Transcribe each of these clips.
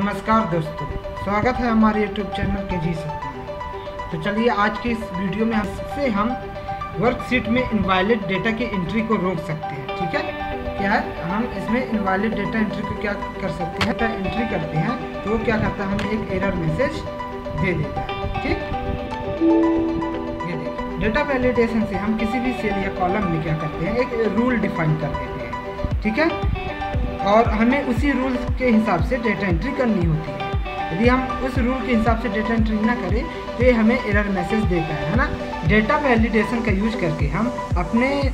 नमस्कार दोस्तों, स्वागत है हमारे YouTube चैनल के जी सकते हैं। तो चलिए आज की इस वीडियो में हम वर्कशीट में इनवैलिड डेटा की एंट्री को रोक सकते हैं। ठीक है, क्या है, हम इसमें इनवैलिड डेटा एंट्री को क्या कर सकते हैं, डेटा एंट्री करते हैं तो क्या करता है, हमें एक एरर मैसेज दे देता है। ठीक, ये देखिए, डेटा वैलिडेशन से हम किसी भी सेल या कॉलम में क्या करते हैं, एक रूल डिफाइन कर देते हैं। ठीक है, और हमें उसी रूल के हिसाब से डेटा एंट्री करनी होती है। यदि हम उस रूल के हिसाब से डेटा एंट्री ना करें तो ये हमें एरर मैसेज देता है ना। डेटा वैलिडेशन का यूज करके हम अपने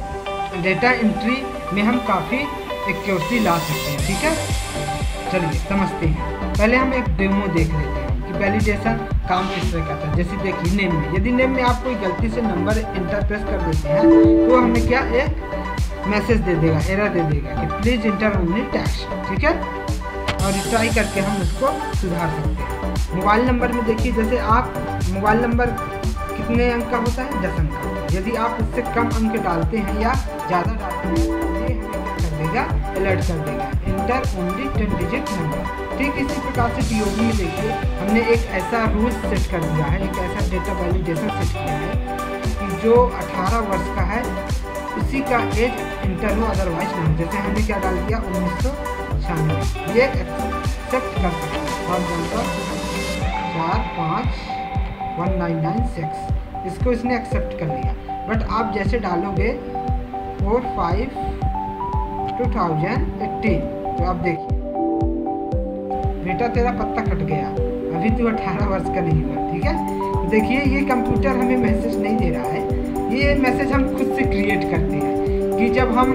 डेटा एंट्री में हम काफ़ी एक्यूरेसी ला सकते हैं। ठीक है, चलिए समझते हैं। पहले हम एक डेमो देख लेते हैं कि वैलिडेशन काम किस तरह करता है। जैसे देखिए, नेम में, यदि नेम में आप कोई गलती से नंबर इंटर प्रेस कर देते हैं तो हमें क्या एक मैसेज दे देगा, एरर दे देगा कि प्लीज इंटर ओनली टेक्स्ट। ठीक है, और ट्राई करके हम उसको सुधार सकते हैं। मोबाइल नंबर में देखिए, जैसे आप मोबाइल नंबर कितने अंक का होता है, 10 अंक का। यदि आप उससे कम अंक डालते हैं या ज़्यादा डालते हैं तो ये हमें क्या कर देगा, अलर्ट कर देगा, इंटर ओनली 10 डिजिट नंबर। ठीक इसी प्रकार से DOB में देखिए, हमने एक ऐसा रूल सेट कर दिया है, एक ऐसा डेटा वैलिडेशन सेट किया है कि जो 18 वर्ष का है उसी का एज इंटर हो, अदरवाइज नहीं। जैसे हमने क्या डाल दिया, 1996, ये एक्सेप्ट कर सकते हैं। और 4519996 इसको इसने एक्सेप्ट कर लिया। बट आप जैसे डालोगे 4/5/2018 तो आप देखिए, बेटा तेरा पत्ता कट गया, अभी तो 18 वर्ष का नहीं हुआ। ठीक है, देखिए ये कंप्यूटर हमें मैसेज नहीं दे रहा है, ये मैसेज हम खुद से क्रिएट करते हैं कि जब हम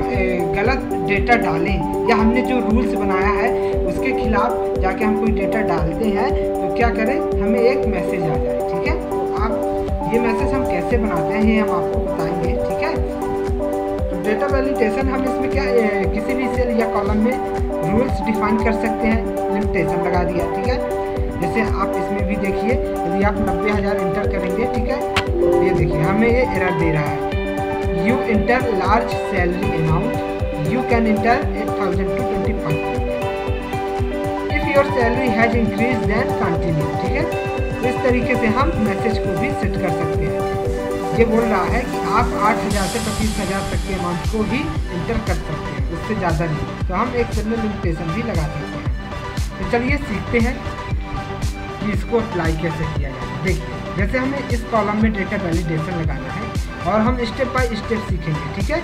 गलत डेटा डालें या हमने जो रूल्स बनाया है उसके खिलाफ जाके हम कोई डेटा डालते हैं तो क्या करें, हमें एक मैसेज आ जाए। ठीक है, तो आप ये मैसेज हम कैसे बनाते हैं ये हम आपको बताएंगे। ठीक है, तो डेटा वैलिडेशन हम इसमें क्या किसी भी सेल या कॉलम में रूल्स डिफाइन कर सकते हैं, लिमिटेशन लगा दिया। ठीक है, जैसे आप इसमें भी देखिए, यदि आप 90,000 इंटर करेंगे, ठीक है, तो ये देखिए हमें ये एरर दे रहा है, you enter large salary amount, you can enter 8,000 to 25,000 if your salary has increase then continue. ठीक है, तो इस तरीके से हम मैसेज को भी सेट कर सकते हैं। ये बोल रहा है कि आप 8,000 से 25,000 तक के अमाउंट को ही इंटर कर सकते हैं, उससे ज़्यादा नहीं। तो हम एक सेल में लिमिटेशन भी लगा सकते हैं। तो चलिए सीखते हैं कि इसको अप्लाई कैसे किया जाए। देखिए, जैसे हमें इस कॉलम में डेटा वैलिडेशन लगाना है और हम स्टेप बाय स्टेप सीखेंगे। ठीक है,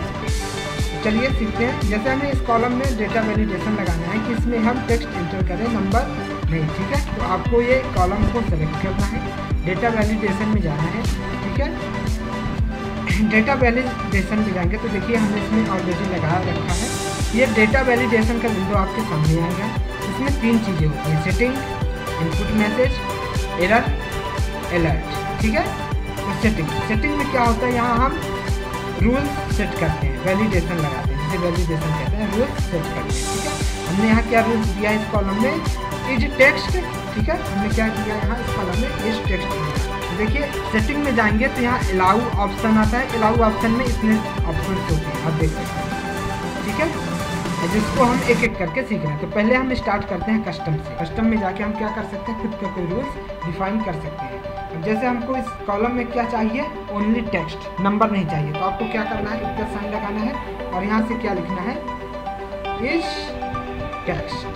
चलिए सीखते हैं। जैसे हमें इस कॉलम में डेटा वैलिडेशन लगाना है कि इसमें हम टेक्स्ट एंटर करें, नंबर नहीं। ठीक है, तो आपको ये कॉलम को सेलेक्ट करना है, डेटा वैलिडेशन में जाना है। ठीक है, डेटा वैलिडेशन में जाएंगे तो देखिए हमने इसमें ऑलरेडी लगा रखा है। ये डेटा वैलिडेशन का विंडो आपके सामने आएगा। इसमें 3 चीज़ें होती हैं, setting, input message, error, alert. ठीक है, तो सेटिंग में क्या होता है, यहाँ हम रूल सेट करते हैं, वैलिडेशन लगाते हैं, जिसे वैलिडेशन कहते हैं, रूल सेट करते हैं। ठीक है, हमने यहाँ क्या रूल दिया इस कॉलम में, इज टेक्स्ट। ठीक है, हमने क्या किया यहाँ इस कॉलम में, इज टेक्स्ट। तो देखिए सेटिंग में जाएंगे तो यहाँ अलाउ ऑप्शन आता है, अलाउ ऑप्शन में इतने ऑप्शन होते हैं, आप देख सकते हैं। ठीक है, जिसको हम एक एक करके सीख रहे हैं। तो पहले हम स्टार्ट करते हैं कस्टम से। कस्टम में जाके हम क्या कर सकते हैं, खुद का कोई रूल्स डिफाइन कर सकते हैं। जैसे हमको इस कॉलम में क्या चाहिए, ओनली टेक्स्ट, नंबर नहीं चाहिए, तो आपको क्या करना है, इक्वल साइन लगाना है और यहाँ से क्या लिखना है, इज टेक्स्ट।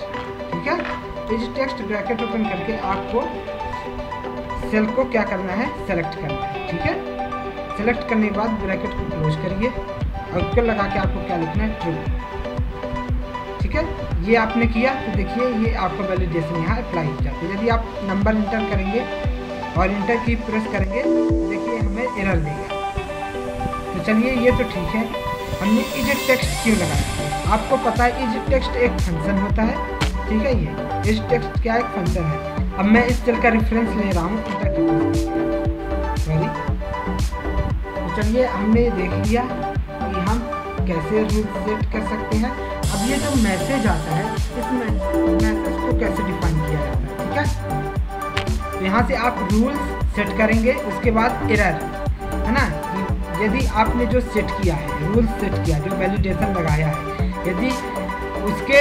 ठीक है, इज टेक्स्ट ब्रैकेट ओपन करके आपको सेल को क्या करना है, सेलेक्ट करना है। ठीक है, सेलेक्ट करने के बाद ब्रैकेट को क्लोज करिए और इक्वल लगा के आपको क्या लिखना है, ट्रू। ठीक है, ये आपने किया तो देखिए ये आपका वैलिडेशन यहाँ अप्लाई हो जाता है। यदि आप नंबर इंटर करेंगे और इंटर की प्रेस करेंगे देखिए हमें एरर देगा। तो चलिए ये तो ठीक है, हमने इज टेक्स्ट क्यों लगाया, आपको पता है इज टेक्स्ट एक फंक्शन होता है। ठीक है, ये इज टेक्स्ट क्या एक फंक्शन है। अब मैं इस सेल का रेफरेंस ले रहा हूँ, इंटर की सॉरी। तो चलिए हमने देख लिया कि हम कैसे रूल सेट कर सकते हैं। अब ये जो मैसेज आता है, इस मैसेज को कैसे डिफाइन किया जाता है। ठीक है, तो यहाँ से आप रूल्स सेट करेंगे, उसके बाद एरर, है ना। यदि आपने जो सेट किया है, रूल्स सेट किया, जो वैलिडेशन लगाया है, यदि उसके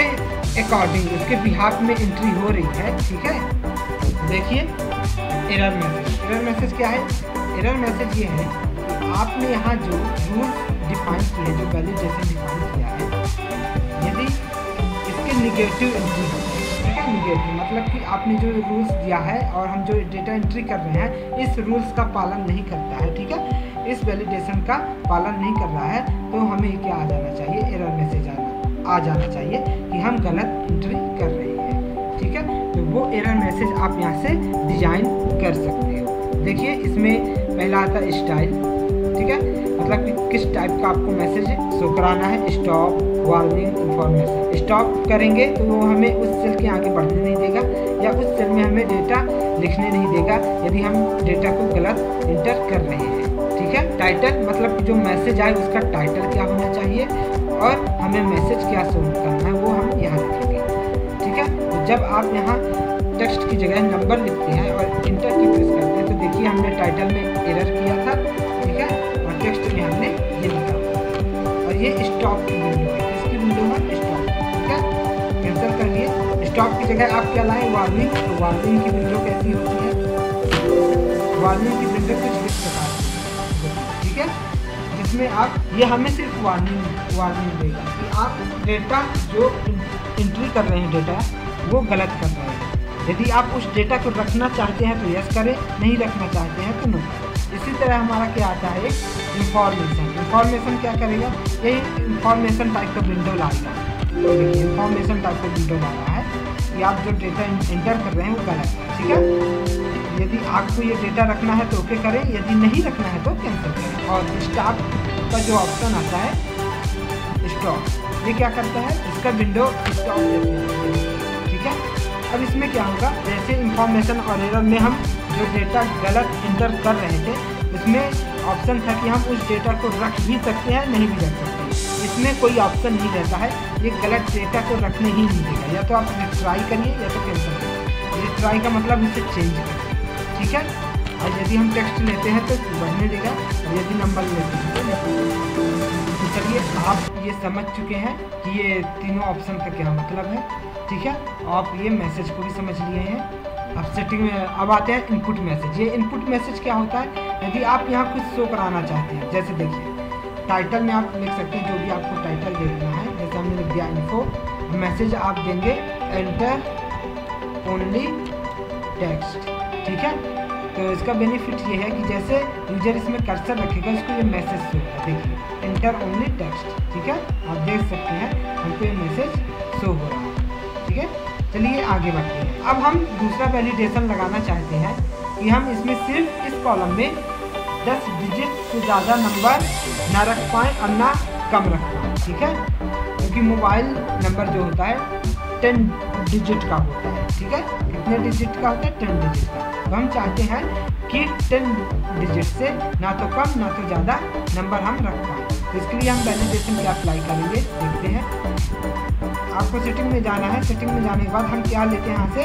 अकॉर्डिंग, उसके बिहाफ में एंट्री हो रही है। ठीक है, देखिए एरर मैसेज। एरर मैसेज क्या है? एरर मैसेज ये है कि आपने यहाँ जो रूल डिफाइन किए हैं, जो वैलिडेशन डिफाइन किया है, यदि इसके निगेटिव एंट्री हो, ठीक है, निगेटिव मतलब कि आपने जो रूल्स दिया है और हम जो डेटा एंट्री कर रहे हैं इस रूल्स का पालन नहीं करता है, ठीक है, इस वैलिडेशन का पालन नहीं कर रहा है, तो हमें क्या आ जाना चाहिए? एरर मैसेज आ जाना चाहिए कि हम गलत एंट्री कर रहे हैं। ठीक है, तो वो एरर मैसेज आप यहाँ से डिजाइन कर सकते हो। देखिए इसमें पहला आता है स्टाइल, ठीक है, मतलब कि किस टाइप का आपको मैसेज शो कराना है। Stop, warning, information. स्टॉप करेंगे तो वो हमें उस सेल के आगे बढ़ने नहीं देगा या उस सेल में हमें डेटा लिखने नहीं देगा यदि हम डेटा को गलत इंटर कर रहे हैं। ठीक है, टाइटल मतलब कि जो मैसेज आए उसका टाइटल क्या होना चाहिए और हमें मैसेज क्या शो करना है वो हम यहाँ लिखेंगे। ठीक है, तो जब आप यहाँ टेक्स्ट की जगह नंबर लिखते हैं और इंटर की प्रेस करते हैं तो देखिए हमने टाइटल में एरर किया था। ठीक है, और टेक्स्ट में हमने ये लिखा और ये स्टॉप की विंडो है, इसकी विंडो है स्टॉप। ठीक है, कैंसिल कर लिए। स्टॉप की जगह आप क्या लाएं? वार्निंग। तो वार्निंग की विंडो कैसी होती है? वार्निंग की विंडो कुछ इस प्रकार की, ठीक है, जिसमें आप ये हमें सिर्फ वार्निंग देगा कि आप डेटा जो एंट्री कर रहे हैं डेटा वो गलत कर रहे हैं। यदि आप उस डेटा को रखना चाहते हैं तो यस करें, नहीं रखना चाहते हैं तो नो। इसी तरह हमारा क्या आता है? एक इंफॉर्मेशन। इंफॉर्मेशन क्या करेगा? ये इंफॉर्मेशन टाइप का विंडो लाएगा। तो देखिए इंफॉर्मेशन टाइप का विंडो ला रहा है कि आप जो डेटा एंटर कर रहे हैं वो गलत है। ठीक है, यदि आपको ये डेटा रखना है तो ओके करें, यदि नहीं रखना है तो कैंसिल करें। और स्टॉप का जो ऑप्शन आता है स्टॉप, ये क्या करता है? इसका विंडो स्टॉप देते हैं। ठीक है, अब इसमें क्या होगा? जैसे इंफॉर्मेशन और एरर में हम जो डेटा गलत इंटर कर रहे थे उसमें ऑप्शन था कि हम उस डेटा को रख भी सकते हैं, नहीं भी रख सकते। इसमें कोई ऑप्शन नहीं रहता है, ये गलत डेटा को रखने ही नहीं देगा। या तो आप रिट्राई करिए या तो कैंसिल करिए। रिट्राई का मतलब इसे चेंज करिए। ठीक है, और यदि हम टेक्स्ट लेते हैं तो बढ़ने देगा, और यदि नंबर लेते हैं तो नहीं। तो चलिए आप ये समझ चुके हैं कि ये तीनों ऑप्शन का क्या मतलब है। ठीक है, आप ये मैसेज को भी समझ लिए हैं। अब सेटिंग में अब आते हैं इनपुट मैसेज। ये इनपुट मैसेज क्या होता है? यदि आप यहाँ कुछ शो कराना चाहते हैं, जैसे देखिए टाइटल में आप लिख सकते हैं जो भी आपको टाइटल देना है। जैसे हमने लिख दिया इन्फो, मैसेज आप देंगे एंटर ओनली टेक्स्ट। ठीक है, तो इसका बेनिफिट ये है कि जैसे यूजर इसमें कर्सर रखेगा उसको ये मैसेज शो होगा। देखिए एंटर ओनली टेक्स्ट। ठीक है, आप देख सकते हैं हमको ये मैसेज शो हो रहा है। ठीक है, चलिए आगे बढ़ते हैं। अब हम दूसरा वैलिडेशन लगाना चाहते हैं कि हम इसमें सिर्फ इस कॉलम में 10 डिजिट से ज़्यादा नंबर ना रख पाएँ और ना कम रख पाएँ। ठीक है, क्योंकि मोबाइल नंबर जो होता है 10 डिजिट का होता है। ठीक है, कितने डिजिट का होता है? 10 डिजिट का। तो हम चाहते हैं कि 10 डिजिट से ना तो कम ना तो ज़्यादा नंबर हम रख पाएँ। तो इसके लिए हम वैलिडेशन क्या अप्लाई करेंगे देखते हैं। आपको सेटिंग में जाना है। सेटिंग में जाने के बाद हम क्या लेते हैं यहाँ से?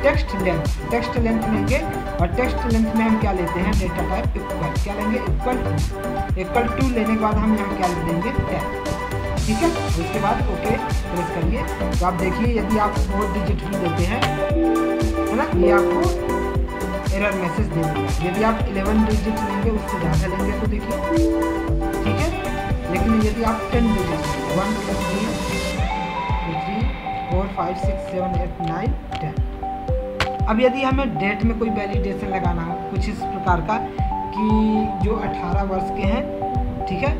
Text length. टेक्स्ट लेंथ लेंगे और टेक्स्ट लेंथ में हम क्या लेते हैं? Data type equal. क्या लेंगे? इक्वल टू लेने के बाद हम यहाँ क्या देंगे? 10। ठीक है, उसके बाद ओके प्रेस करिए। तो आप देखिए यदि आप 4 डिजिट भी देते हैं है ना, ये आपको एरर मैसेज दे देगा। यदि आप 11 डिजिट लेंगे उससे ज़्यादा लेंगे तो देखिए ठीक है, लेकिन यदि आप 10 डिजिट 1 2 3 4 5 6 7 8 9 10। अब यदि हमें डेट में कोई वैलिडेशन लगाना हो कुछ इस प्रकार का कि जो 18 वर्ष के हैं, ठीक है,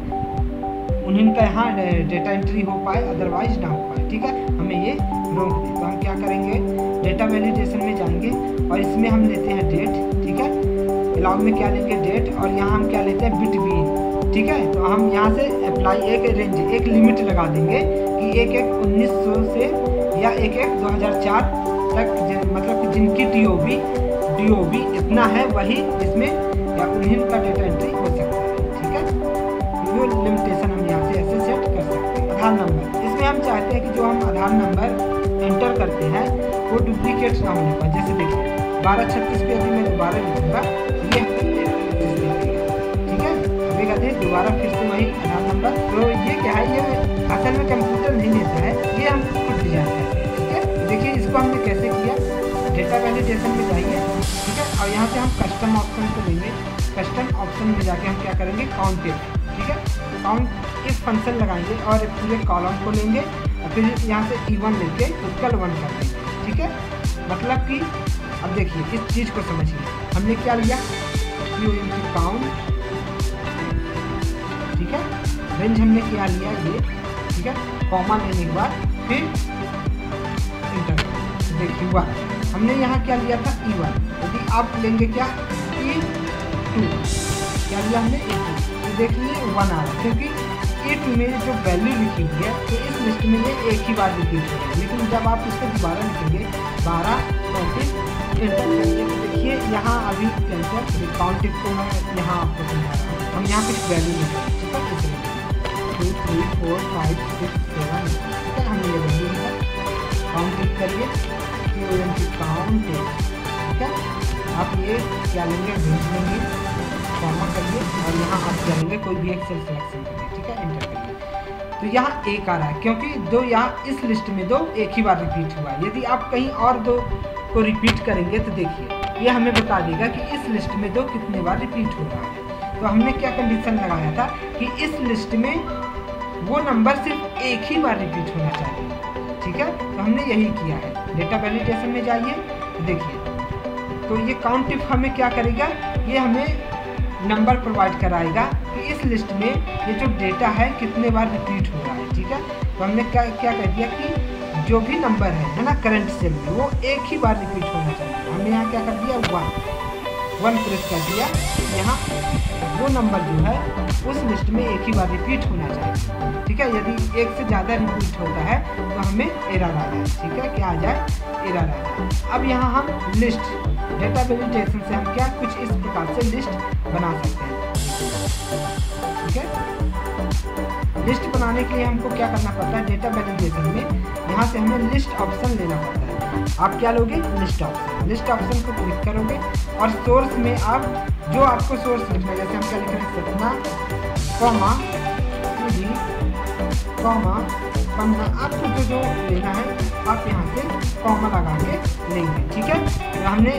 उन्हीं का यहाँ डेटा एंट्री हो पाए, अदरवाइज ना हो पाए। ठीक है, हमें ये रोक दे तो हम क्या करेंगे? डेटा वैलिडेशन में जाएंगे और इसमें हम लेते हैं डेट। ठीक है, अलाउ में क्या लेंगे? डेट, और यहाँ हम क्या लेते हैं? बिटवीन। ठीक है, तो हम यहाँ से अप्लाई एक रेंज, एक लिमिट लगा देंगे कि 1900 से या 2004 तक, मतलब कि जिनकी DOB इतना है वही इसमें या उन्हीं का डेटा एंट्री हो सकता है। ठीक है, वो लिमिटेशन हम यहाँ से ऐसे सेट कर सकते हैं। आधार नंबर, इसमें हम चाहते हैं कि जो हम आधार नंबर एंटर करते हैं वो डुप्लीकेट ना होने पर। जैसे देखिए 1236 पे यदि मैं दोबारा लिखूँगा ये ठीक है, अभी कहते हैं दोबारा फिर से वही आधार नंबर। तो ये क्या है, ये असल में कंप्यूटर नहीं देता है, ये हम खुद डिजाइन करते हैं। ठीक है, देखिए इसको हमने कैसे किया, डेटा वैलिडेशन में जाइए। ठीक है, और यहाँ से हम कस्टम ऑप्शन को लेंगे। कस्टम ऑप्शन में जाके हम क्या करेंगे, काउंट इफ। ठीक है, काउंट इफ फंक्शन लगाएंगे और पूरे कॉलम को लेंगे और फिर यहाँ से E1 लेके इक्वल 1 कर देंगे। ठीक है, मतलब कि अब देखिए इस चीज़ को समझिए, हमने क्या लिया, काउंट। ठीक है, रेंज हमने क्या लिया ये। ठीक है, कॉमा लेने के बाद फिर इंटर। देखिए हुआ, हमने यहाँ क्या लिया था E1, यदि आप लेंगे क्या E2, क्या लिया हमने E2, तो देखिए 1 आ रहा है क्योंकि E2 में जो वैल्यू लिखी हुई है तो इस लिस्ट में ये एक ही बार रिपीट हो रहा है। लेकिन जब आप इसको दोबारा लिखेंगे 12 35 इंटर करेंगे तो देखिए यहाँ अभी कैंसिल काउंट को मैं यहाँ आपको समझा रहा हूँ। हम यहाँ कुछ वैल्यू लिख रहे हैं। ठीक है, इसलिए 2 3 4 5 6 7। ठीक है, हमने ये वैल्यू लिखा, काउंट क्लिक करिए, काउंट। ठीक है, आप ये क्या लेंगे, रेंज लेंगे, कॉमा करिए और यहाँ आप क्या लेंगे, कोई भी एक सेल सिलेक्शन करिए। ठीक है, इंटर करिए तो यहाँ 1 आ रहा है क्योंकि 2 यहाँ इस लिस्ट में 2 एक ही बार रिपीट हुआ है। यदि आप कहीं और 2 को रिपीट करेंगे तो देखिए ये हमें बता देगा कि इस लिस्ट में 2 कितने बार रिपीट हो रहा है। तो हमने क्या कंडीशन लगाया था कि इस लिस्ट में वो नंबर सिर्फ एक ही बार रिपीट होना चाहिए। ठीक है, तो हमने यही किया है। डेटा वैलिडेशन में जाइए, देखिए तो ये काउंट इफ हमें क्या करेगा, ये हमें नंबर प्रोवाइड कराएगा कि इस लिस्ट में ये जो डेटा है कितने बार रिपीट हो रहा है। ठीक है, तो हमने क्या कह दिया कि जो भी नंबर है ना करंट सेल में वो एक ही बार रिपीट होना चाहिए। हमने यहाँ क्या कर दिया, 1 प्रेस कर दिया, यहाँ वो नंबर जो है उस लिस्ट में एक ही बार रिपीट होना चाहिए। ठीक है, यदि एक से ज़्यादा रिपीट होता है तो हमें एरर आ जाए। ठीक है, क्या आ जाए, एरर आ जाए। अब यहाँ हम लिस्ट डेटा वैलिडेशन से हम क्या कुछ इस प्रकार से लिस्ट बना सकते हैं। ठीक है, लिस्ट बनाने के लिए हमको क्या करना पड़ता है, डेटा वैलिडेशन में यहाँ से हमें लिस्ट ऑप्शन लेना पड़ता है। आप क्या लोगे, लिस्ट ऑप्शन। लिस्ट ऑप्शन को क्लिक करोगे और सोर्स में आप जो आपको सोर्स लिखना है, जैसे हम क्या लिख रहे हैं, सपना कॉमा कॉमा पन्ना, आपको जो लेना है आप यहाँ से कॉमा लगा के लेंगे। ठीक है, तो हमने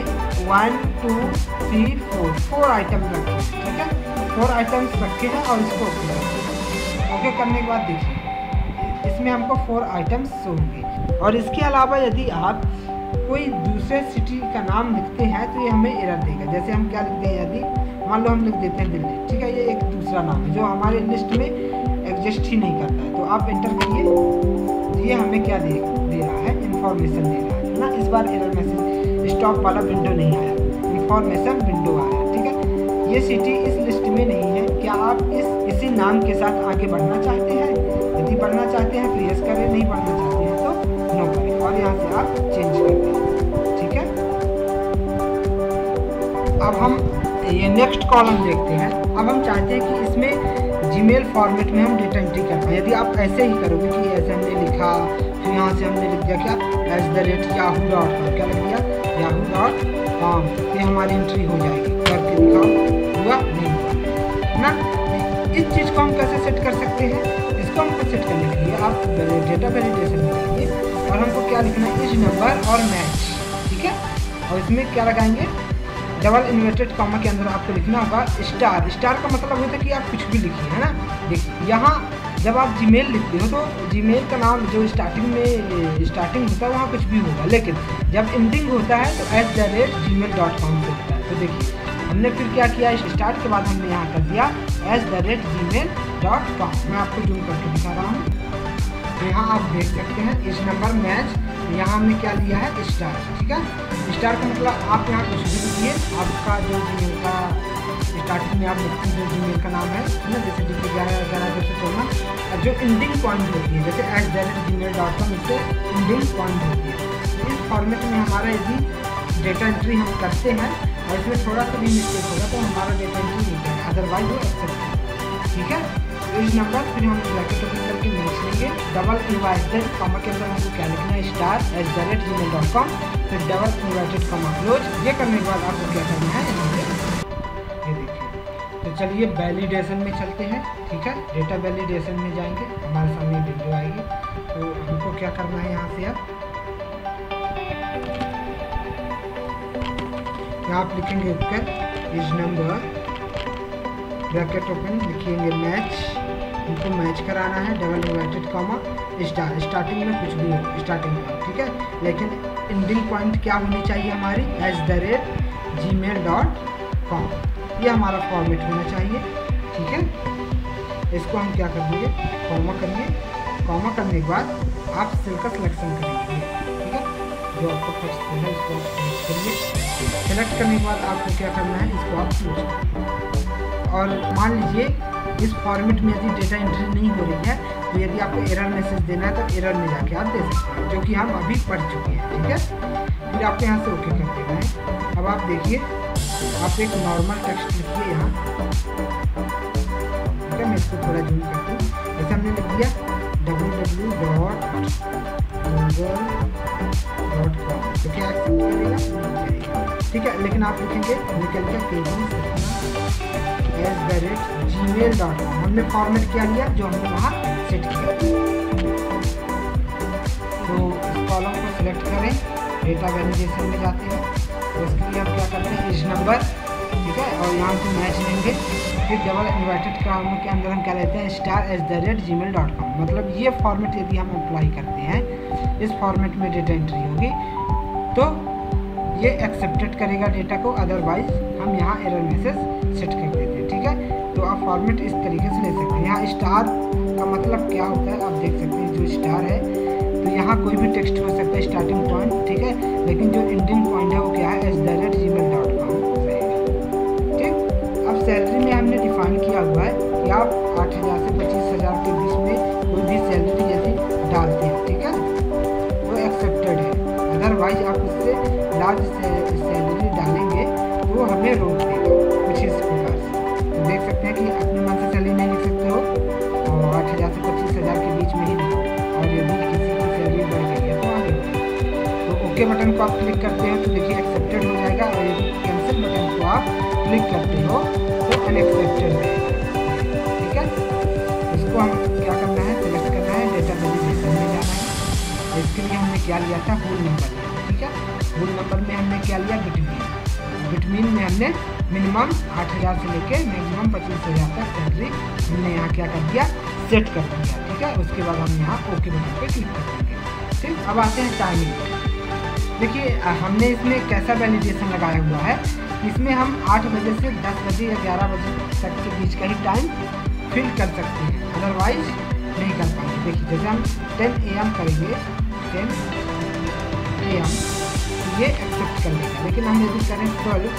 1 2 3 4 आइटम रखे हैं। ठीक है, 4 आइटम्स रखे हैं और इसको ओके करने के बाद देखिए इसमें हमको 4 आइटम्स होंगे। और इसके अलावा यदि आप कोई दूसरे सिटी का नाम लिखते हैं तो ये हमें एरर देगा। जैसे हम क्या लिखते हैं, यदि मान लो हम लिख देते हैं दिल्ली। ठीक है, ये एक दूसरा नाम है जो हमारे लिस्ट में एग्जिस्ट ही नहीं करता है। तो आप एंटर करिए, ये हमें क्या दे रहा है, इंफॉर्मेशन दे रहा है ना। इस बार एरर मैसेज स्टॉप वाला विंडो नहीं आया, इंफॉर्मेशन विंडो आया। ठीक है, ये सिटी इस लिस्ट में नहीं है। क्या आप इसी नाम के साथ आगे बढ़ना चाहते हैं? यदि बढ़ना चाहते हैं तो यस करें, नहीं बढ़ना चाहते हैं तो नो करें और यहाँ से आप चेंज कर दें। ठीक है, अब हम ये नेक्स्ट कॉलम देखते हैं। अब हम चाहते हैं कि इसमें जीमेल फॉर्मेट में हम डेटा एंट्री कर पाएँ। यदि आप ऐसे ही करोगे कि ऐसे हमने लिखा, फिर यहाँ से हमने लिख दिया क्या @yahoo.com, क्या लिख दिया yahoo.com, ये हमारी एंट्री हो जाएगी। करके दिखाओ, हुआ नहीं हुआ ना। इस चीज़ को हम कैसे सेट कर सकते हैं, इसको हमको सेट करने के लिए आप डेटा वैलिडेशन में जाइए और हमको क्या लिखना है, इस नंबर और मैच। ठीक है, और इसमें क्या लगाएंगे, डबल इन्वर्टेड कॉमा के अंदर आपको लिखना होगा स्टार। स्टार का मतलब होता है कि आप कुछ भी लिखिए, है ना। देखिए यहाँ जब आप जीमेल लिखते हो तो जीमेल का नाम जो स्टार्टिंग होता है वहाँ कुछ भी होगा, लेकिन जब एंडिंग होता है तो @gmail.com से होता है। तो देखिए हमने फिर क्या किया, स्टार्ट के बाद हमने यहाँ कर दिया @gmail.com। मैं आपको जूम करके दिखा रहा हूँ, तो यहाँ आप देख सकते हैं इस नंबर मैच। यहाँ हमने क्या लिया है, स्टार। ठीक है, स्टार का मतलब आप यहाँ कुछ भी लिखिए, आपका जो जीमेल का स्टार्टिंग में आप लिखते हैं जो जीमेल का नाम है ना, जैसे DP 11/11/214 और जो एंडिंग पॉइंट होती है जैसे @gmail.com, इससे एंडिंग पॉइंट होती है। तो इस फॉर्मेट में हमारा यदि डेटा एंट्री हम करते हैं और इसमें थोड़ा सा भी मिस्टेक होगा तो हमारा डेटा एंट्री नहीं करेगा, अदरवाइज वो एक्सेप्ट है। ठीक है, तो इस नंबर फिर हम ब्रैकेट ओपन करके मैच लेंगे, डबल इन्वर्टेड कॉमा के अंदर हमको क्या लिखना है, star@gmail.com, फिर डबल इन्वर्टेड कॉमा क्लोज। ये करने के बाद आपको क्या करना है, ये देखिए। तो चलिए वैलिडेशन में चलते हैं। ठीक है, डेटा वैलिडेशन में जाएंगे, हमारे सामने विंडो आएगी। तो हमको क्या करना है, यहाँ से आप लिखेंगे ऊपर इज नंबर ब्रैकेट ओपन, लिखेंगे मैच, हमको मैच कराना है, double inverted comma star, starting में कुछ भी हो स्टार्टिंग में, ठीक है, लेकिन एंडिंग पॉइंट क्या होनी चाहिए हमारी @gmail.com, ये हमारा फॉर्मेट होना चाहिए। ठीक है, इसको हम क्या कर देंगे, कॉमा करिए, कॉमा करने के बाद आप सेल का सिलेक्शन करेंगे। ठीक है, जो आपको पसंद है इसको आप सेलेक्ट करिए। सेलेक्ट करने के बाद आपको क्या करना है, इसको आप क्लोज करिए। और मान लीजिए इस फॉर्मेट में यदि डेटा एंट्री नहीं हो रही है, तो यदि आपको एरर मैसेज देना है तो एरर में जाके आप दे सकते हैं, जो कि हम अभी पढ़ चुके हैं। ठीक है, फिर आपको यहाँ से ओके कर देना है। अब आप देखिए, आप एक नॉर्मल टेक्स्ट लिखिए यहाँ। ठीक है, मैं इसको थोड़ा जूम करता हूँ। जैसे हमने लिख दिया www.google.com, तो क्या एक्सेप्ट करेगा? ठीक है, लेकिन आप लिखेंगे निकल के gmail.com, हमने फॉर्मेट क्या लिया जो हमने वहाँ सेट किया। तो इस कॉलम को सिलेक्ट करें, डेटा वैलिडेशन में जाते हैं, तो इसके लिए हम क्या करते हैं, इस नंबर, ठीक है, और यहाँ से मैच लेंगे, फिर डबल इन्वर्टेड कॉमा के अंदर हम क्या लेते हैं star@gmail.com, मतलब ये फॉर्मेट यदि हम अप्लाई करते हैं, इस फॉर्मेट में डेटा एंट्री होगी तो ये एक्सेप्टेड करेगा डेटा को, अदरवाइज हम यहाँ एरर मैसेज सेट कर देते हैं। ठीक है, तो आप फॉर्मेट इस तरीके से ले सकते हैं। यहाँ स्टार का मतलब क्या होता है आप देख सकते हैं, जो स्टार है तो यहाँ कोई भी टेक्स्ट हो सकता है स्टार्टिंग पॉइंट, ठीक है, लेकिन जो एंडिंग पॉइंट है वो क्या है @gmail.com रहेगा। ठीक, अब सैलरी में हमने डिफाइन किया हुआ है कि आप 8,000 से 25,000 के बीच में कोई भी सैलरी यदि डालते हैं, ठीक है, वो एक्सेप्टेड है, अदरवाइज आप उससे लार्ज सैलरी डालेंगे तो हमें रोक देगा कुछ इस प्रकार से। देख सकते हैं कि अपने मन से सैलरी नहीं लिख सकते हो, और 8,000 से 25,000 के बीच में ही लिखो, और यदि किसी की सैलरी बढ़ गई है तो आगे बढ़ो। तो ओके बटन को आप क्लिक करते हो तो देखिए एक्सेप्टेड हो जाएगा, और यदि कैंसिल बटन को आप क्लिक करते हो तो अनएक्सेप्टेड रहेगा। ठीक है, इसको हम क्या करना है, सेलेक्ट करना है, डेटा वैलिडेशन में जाना है। इसके लिए हमने क्या लिया था, होल नंबर। ठीक है, होल नंबर में हमने क्या लिया, बिटवीन में हमने मिनिमम 8,000 से लेके मैक्सिमम 25,000 तक सैलरी हमने यहाँ क्या कर दिया, सेट कर दिया। ठीक है, उसके बाद हम यहाँ ओके बटन पे क्लिक कर देंगे। ठीक, अब आते हैं टाइमिंग। देखिए हमने इसमें कैसा वैलिडेशन लगाया हुआ है, इसमें हम 8 बजे से 10 बजे या 11 बजे तक के बीच का ही टाइम फिल कर सकते हैं, अदरवाइज नहीं कर पाएंगे। देखिए जैसे हम 10 AM करेंगे, 10 AM ये एक्सेप्ट कर लेगा, लेकिन हम यदि करें 12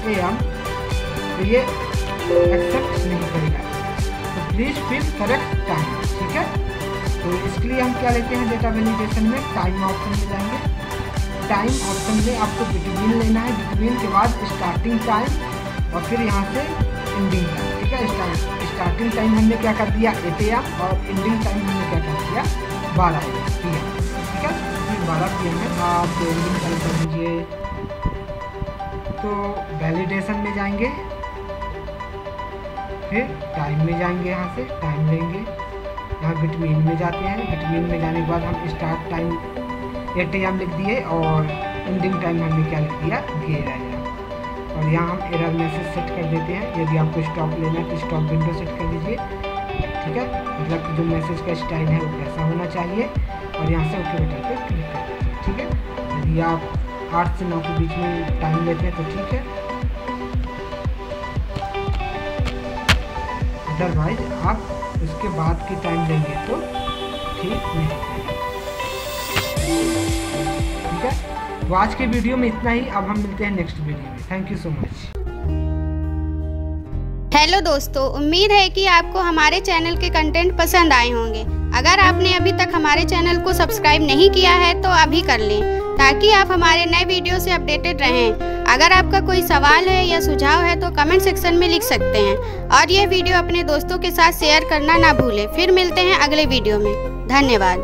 AM तो ये एक्सेप्ट नहीं करेगा। तो प्लीज़ फिल करेक्ट टाइम। ठीक है, तो इसके लिए हम क्या लेते हैं, डेटा वैलिडेशन में टाइम ऑप्शन में जाएंगे। टाइम ऑप्शन में आपको बिटवीन लेना है, बिटवीन के बाद स्टार्टिंग टाइम और फिर यहाँ से एंडिंग टाइम। ठीक है, स्टार्टिंग टाइम हमने क्या कर दिया 8 AM और एंडिंग टाइम हमने क्या कर दिया 12 PM। ठीक है, 12 PM में आप एंडिंग टाइम कर दीजिए। तो वैलिडेशन में जाएंगे, फिर टाइम में जाएंगे, यहाँ से टाइम लेंगे, यहाँ बिटवीन में जाते हैं। बिटवीन में जाने के बाद हम स्टार्ट टाइम 8 AM लिख दिए और एंडिंग टाइम हमने क्या लिख दिया 11 AM। और यहाँ हम एरर मैसेज सेट कर देते हैं। यदि आपको स्टॉप लेना है तो स्टॉप विंडो सेट कर लीजिए। ठीक है, मतलब कि जो मैसेज का स्टाइल है वो कैसा होना चाहिए, और यहाँ से ओके बटन पे क्लिक कर दीजिए। ठीक है, यदि आप 8 से 9 के बीच में टाइम लेते हैं तो ठीक है, अदरवाइज आप उसके बाद की टाइम लेंगे तो ठीक नहीं। ठीक है, तो आज के वीडियो में इतना ही। अब हम मिलते हैं नेक्स्ट वीडियो में। Thank you so much. Hello दोस्तों, उम्मीद है कि आपको हमारे चैनल के कंटेंट पसंद आए होंगे। अगर आपने अभी तक हमारे चैनल को सब्सक्राइब नहीं किया है तो अभी कर लें, ताकि आप हमारे नए वीडियो से अपडेटेड रहें। अगर आपका कोई सवाल है या सुझाव है तो कमेंट सेक्शन में लिख सकते हैं, और ये वीडियो अपने दोस्तों के साथ शेयर करना ना भूलें। फिर मिलते हैं अगले वीडियो में। धन्यवाद।